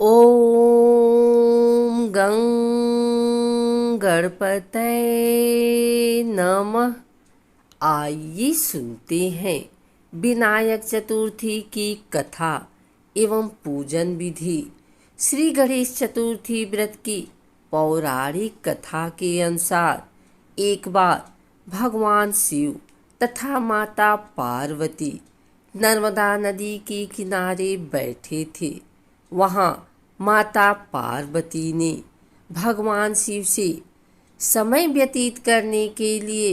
ओम गं गणपतये नमः। आइए सुनते हैं विनायक चतुर्थी की कथा एवं पूजन विधि। श्री गणेश चतुर्थी व्रत की पौराणिक कथा के अनुसार एक बार भगवान शिव तथा माता पार्वती नर्मदा नदी के किनारे बैठे थे। वहाँ माता पार्वती ने भगवान शिव से समय व्यतीत करने के लिए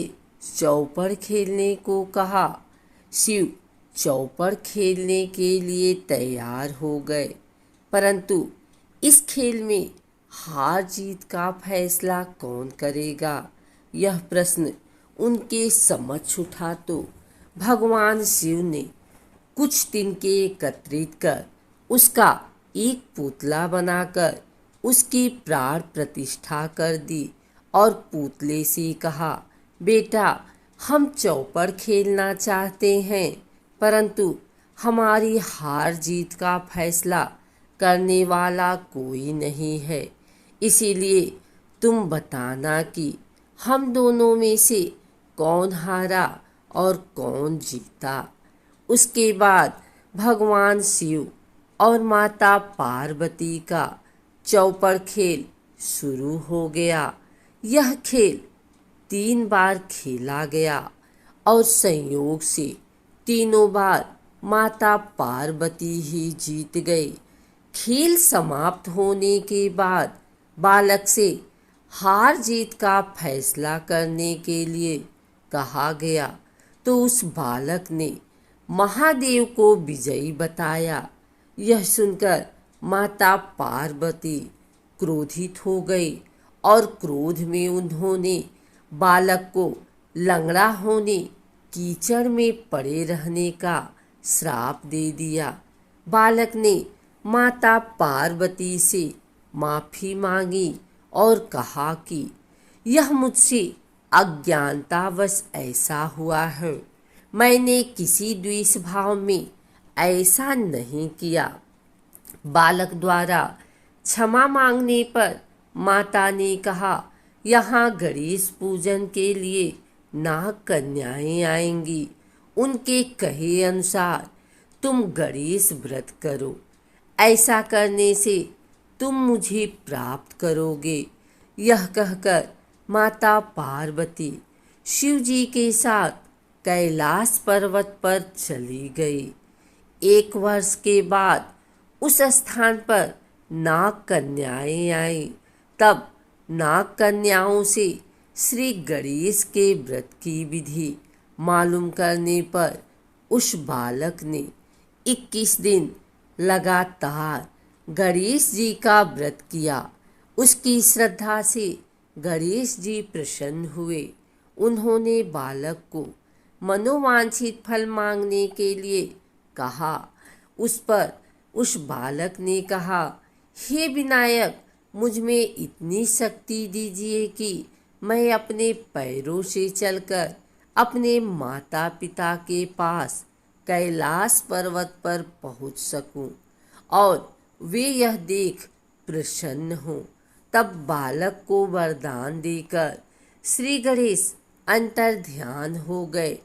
चौपड़ खेलने को कहा। शिव चौपड़ खेलने के लिए तैयार हो गए, परंतु इस खेल में हार जीत का फैसला कौन करेगा, यह प्रश्न उनके समक्ष उठा तो भगवान शिव ने कुछ तिनके एकत्रित कर उसका एक पुतला बनाकर उसकी प्राण प्रतिष्ठा कर दी और पुतले से कहा, बेटा, हम चौपड़ खेलना चाहते हैं, परंतु हमारी हार जीत का फैसला करने वाला कोई नहीं है। इसीलिए तुम बताना कि हम दोनों में से कौन हारा और कौन जीता। उसके बाद भगवान शिव और माता पार्वती का चौपड़ खेल शुरू हो गया। यह खेल 3 बार खेला गया और संयोग से तीनों बार माता पार्वती ही जीत गए। खेल समाप्त होने के बाद बालक से हार जीत का फैसला करने के लिए कहा गया, तो उस बालक ने महादेव को विजयी बताया। यह सुनकर माता पार्वती क्रोधित हो गई और क्रोध में उन्होंने बालक को लंगड़ा होने, कीचड़ में पड़े रहने का श्राप दे दिया। बालक ने माता पार्वती से माफी मांगी और कहा कि यह मुझसे अज्ञानतावश ऐसा हुआ है, मैंने किसी द्वेष भाव में ऐसा नहीं किया। बालक द्वारा क्षमा मांगने पर माता ने कहा, यहाँ गणेश पूजन के लिए नाग कन्याएं आएंगी, उनके कहे अनुसार तुम गणेश व्रत करो, ऐसा करने से तुम मुझे प्राप्त करोगे। यह कहकर माता पार्वती शिव जी के साथ कैलाश पर्वत पर चली गई। 1 वर्ष के बाद उस स्थान पर नाग कन्याएं आईं। तब नाग कन्याओं से श्री गणेश के व्रत की विधि मालूम करने पर उस बालक ने 21 दिन लगातार गणेश जी का व्रत किया। उसकी श्रद्धा से गणेश जी प्रसन्न हुए। उन्होंने बालक को मनोवांछित फल मांगने के लिए कहा। उस पर उस बालक ने कहा, हे विनायक, मुझ में इतनी शक्ति दीजिए कि मैं अपने पैरों से चलकर अपने माता पिता के पास कैलाश पर्वत पर पहुंच सकूं और वे यह देख प्रसन्न हों। तब बालक को वरदान देकर श्री गणेश अंतर्ध्यान हो गए।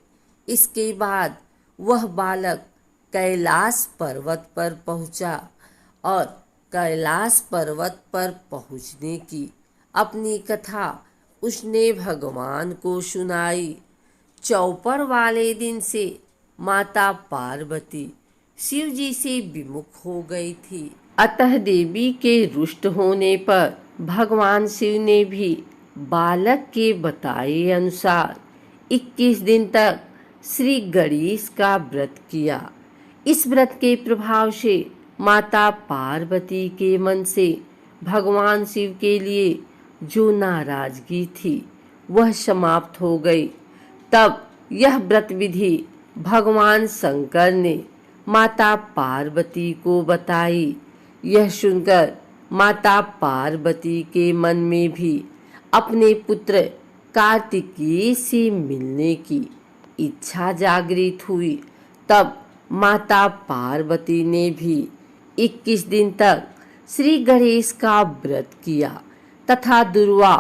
इसके बाद वह बालक कैलाश पर्वत पर पहुंचा और कैलाश पर्वत पर पहुंचने की अपनी कथा उसने भगवान को सुनाई। चौपड़ वाले दिन से माता पार्वती शिव जी से विमुख हो गई थी। अतः देवी के रुष्ट होने पर भगवान शिव ने भी बालक के बताए अनुसार 21 दिन तक श्री गणेश का व्रत किया। इस व्रत के प्रभाव से माता पार्वती के मन से भगवान शिव के लिए जो नाराजगी थी वह समाप्त हो गई। तब यह व्रत विधि भगवान शंकर ने माता पार्वती को बताई। यह सुनकर माता पार्वती के मन में भी अपने पुत्र कार्तिकेय से मिलने की इच्छा जागृत हुई। तब माता पार्वती ने भी 21 दिन तक श्री गणेश का व्रत किया तथा दुर्वा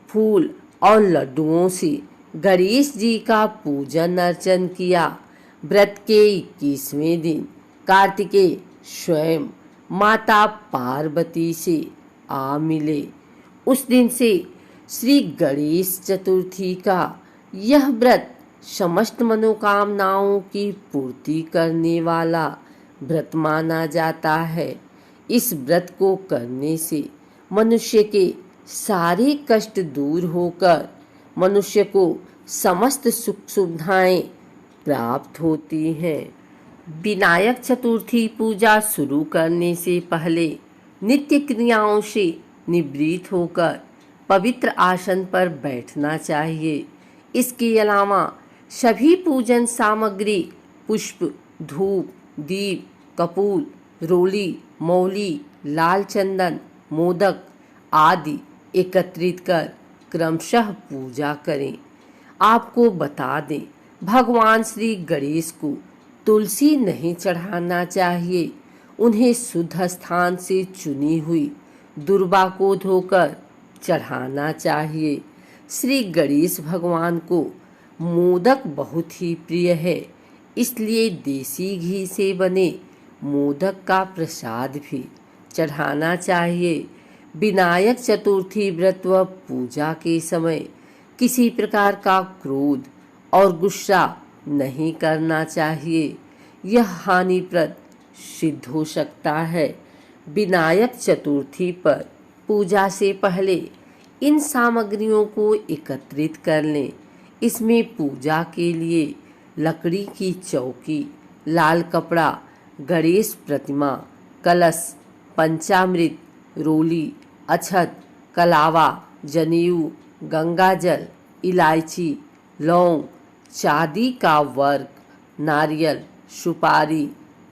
फूल और लड्डुओं से गणेश जी का पूजन अर्चन किया। व्रत के 21वें दिन कार्तिकेय स्वयं माता पार्वती से आ मिले। उस दिन से श्री गणेश चतुर्थी का यह व्रत समस्त मनोकामनाओं की पूर्ति करने वाला व्रत माना जाता है। इस व्रत को करने से मनुष्य के सारे कष्ट दूर होकर मनुष्य को समस्त सुख सुविधाएं प्राप्त होती हैं। विनायक चतुर्थी पूजा शुरू करने से पहले नित्य क्रियाओं से निवृत्त होकर पवित्र आसन पर बैठना चाहिए। इसके अलावा सभी पूजन सामग्री पुष्प, धूप, दीप, कपूर, रोली, मौली, लाल चंदन, मोदक आदि एकत्रित कर क्रमशः पूजा करें। आपको बता दें, भगवान श्री गणेश को तुलसी नहीं चढ़ाना चाहिए। उन्हें शुद्ध स्थान से चुनी हुई दुर्वा को धोकर चढ़ाना चाहिए। श्री गणेश भगवान को मोदक बहुत ही प्रिय है, इसलिए देसी घी से बने मोदक का प्रसाद भी चढ़ाना चाहिए। विनायक चतुर्थी व्रत व पूजा के समय किसी प्रकार का क्रोध और गुस्सा नहीं करना चाहिए, यह हानिप्रद सिद्ध हो सकता है। विनायक चतुर्थी पर पूजा से पहले इन सामग्रियों को एकत्रित कर लें। इसमें पूजा के लिए लकड़ी की चौकी, लाल कपड़ा, गणेश प्रतिमा, कलश, पंचामृत, रोली, अक्षत, कलावा, जनेऊ, गंगाजल, इलायची, लौंग, चांदी का वर्क, नारियल, सुपारी,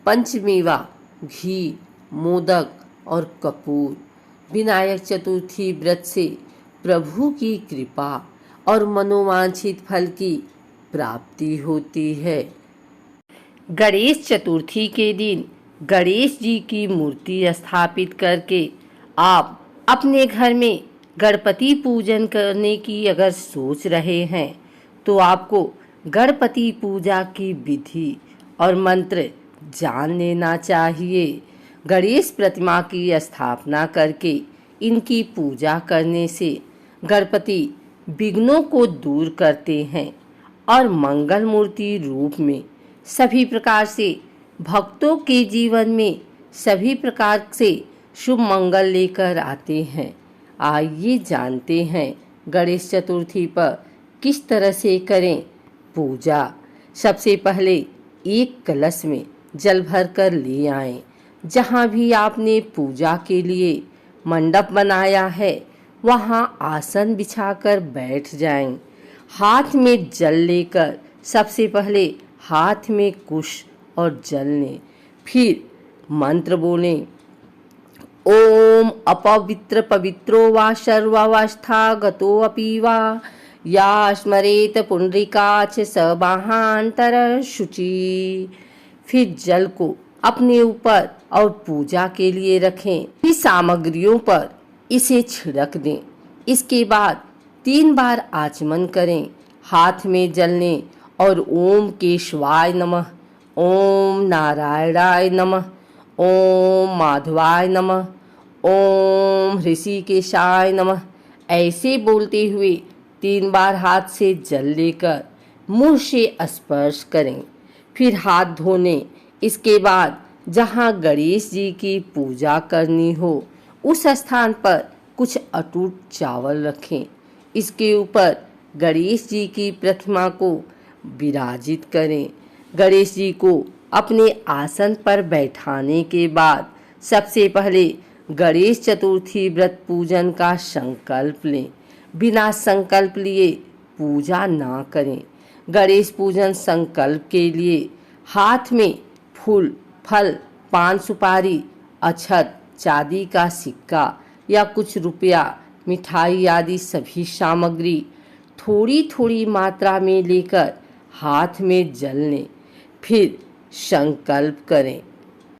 पंचमेवा, घी, मोदक और कपूर। विनायक चतुर्थी व्रत से प्रभु की कृपा और मनोवांछित फल की प्राप्ति होती है। गणेश चतुर्थी के दिन गणेश जी की मूर्ति स्थापित करके आप अपने घर में गणपति पूजन करने की अगर सोच रहे हैं तो आपको गणपति पूजा की विधि और मंत्र जान लेना चाहिए। गणेश प्रतिमा की स्थापना करके इनकी पूजा करने से गणपति विघ्नों को दूर करते हैं और मंगल मूर्ति रूप में सभी प्रकार से भक्तों के जीवन में सभी प्रकार से शुभ मंगल लेकर आते हैं। आइए जानते हैं गणेश चतुर्थी पर किस तरह से करें पूजा। सबसे पहले एक कलश में जल भर कर ले आएं। जहाँ भी आपने पूजा के लिए मंडप बनाया है वहाँ आसन बिछाकर बैठ जाएं। हाथ में जल लेकर सबसे पहले हाथ में कुश और जल लें, फिर मंत्र बोलें। ओम अपवित्र पवित्रो वा सर्वावस्था गतो अपि वा या स्मरेत पुंडरीकाक्ष सबाहांतर शुचि। फिर जल को अपने ऊपर और पूजा के लिए रखें। इस सामग्रियों पर इसे छिड़क दें। इसके बाद 3 बार आचमन करें। हाथ में जल लें और ओम केशवाय नमः, ओम नारायणाय नमः, ओम माधवाय नमः, ओम ऋषिकेशाय नमः ऐसे बोलते हुए 3 बार हाथ से जल लेकर मुंह से स्पर्श करें। फिर हाथ धोने। इसके बाद जहाँ गणेश जी की पूजा करनी हो उस स्थान पर कुछ अटूट चावल रखें। इसके ऊपर गणेश जी की प्रतिमा को विराजित करें। गणेश जी को अपने आसन पर बैठाने के बाद सबसे पहले गणेश चतुर्थी व्रत पूजन का संकल्प लें। बिना संकल्प लिए पूजा ना करें। गणेश पूजन संकल्प के लिए हाथ में फूल, फल, पान सुपारी, अक्षत, चांदी का सिक्का या कुछ रुपया, मिठाई आदि सभी सामग्री थोड़ी थोड़ी मात्रा में लेकर हाथ में जल लें। फिर संकल्प करें।